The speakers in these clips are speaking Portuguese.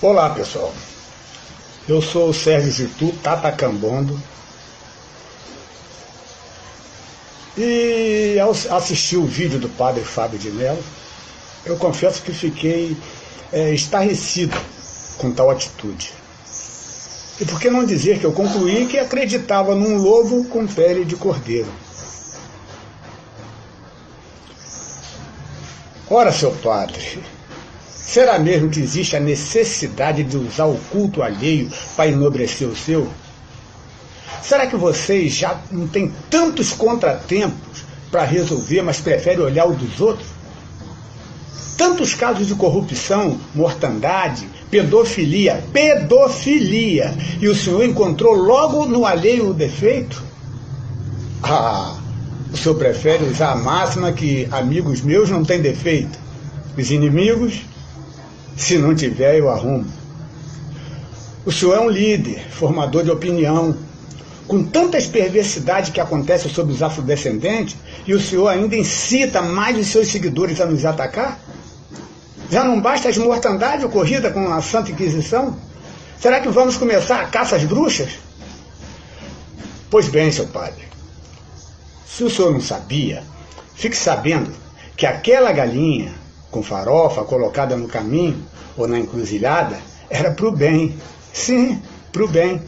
Olá, pessoal. Eu sou o Sérgio Jitu, Tata Cambondo. E ao assistir o vídeo do padre Fábio de Mello, eu confesso que fiquei estarrecido com tal atitude. E por que não dizer que eu concluí que acreditava num lobo com pele de cordeiro? Ora, seu padre, será mesmo que existe a necessidade de usar o culto alheio para enobrecer o seu? Será que vocês já não têm tantos contratempos para resolver, mas preferem olhar o dos outros? Tantos casos de corrupção, mortandade, pedofilia, e o senhor encontrou logo no alheio o defeito? O senhor prefere usar a máxima que amigos meus não têm defeito. Os inimigos, se não tiver, eu arrumo. O senhor é um líder, formador de opinião, com tantas perversidades que acontecem sobre os afrodescendentes, e o senhor ainda incita mais os seus seguidores a nos atacar? Já não basta as mortandades ocorridas com a Santa Inquisição? Será que vamos começar a caça às bruxas? Pois bem, seu padre, se o senhor não sabia, fique sabendo que aquela galinha com farofa colocada no caminho ou na encruzilhada era para o bem. Sim, para o bem.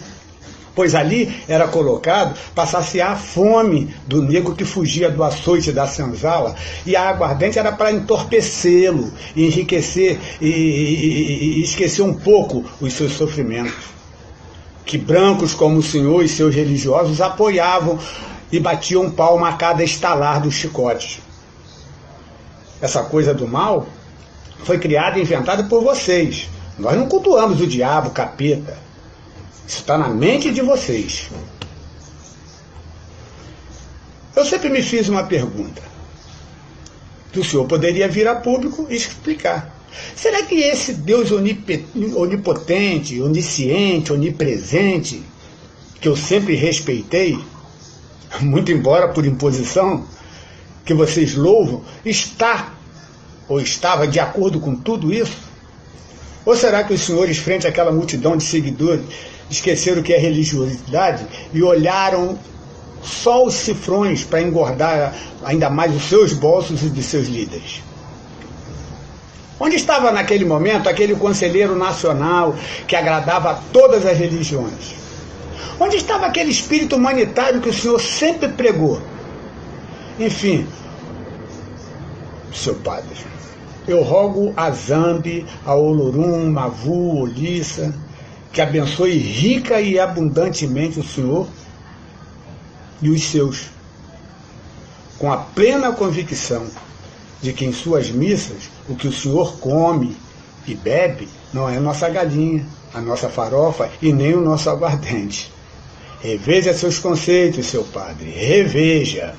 Pois ali era colocado para saciar a fome do negro que fugia do açoite da senzala, e a aguardente era para entorpecê-lo, enriquecer e esquecer um pouco os seus sofrimentos. Que brancos como o senhor e seus religiosos apoiavam e batiam palma a cada estalar dos chicotes. Essa coisa do mal foi criada e inventada por vocês. Nós não cultuamos o diabo, o capeta. Isso está na mente de vocês. Eu sempre me fiz uma pergunta, que o senhor poderia vir a público e explicar. Será que esse Deus onipotente, onisciente, onipresente, que eu sempre respeitei, muito embora por imposição, que vocês louvam, está ou estava de acordo com tudo isso? Ou será que os senhores, frente àquela multidão de seguidores, esqueceram o que é religiosidade e olharam só os cifrões para engordar ainda mais os seus bolsos e de seus líderes? Onde estava naquele momento aquele conselheiro nacional que agradava a todas as religiões? Onde estava aquele espírito humanitário que o senhor sempre pregou? Enfim, seu padre, eu rogo a Zambi, a Olorum, Mavu, Olissa, que abençoe rica e abundantemente o senhor e os seus, com a plena convicção de que em suas missas o que o senhor come e bebe não é a nossa galinha, a nossa farofa e nem o nosso aguardente. Reveja seus conceitos, seu padre, reveja.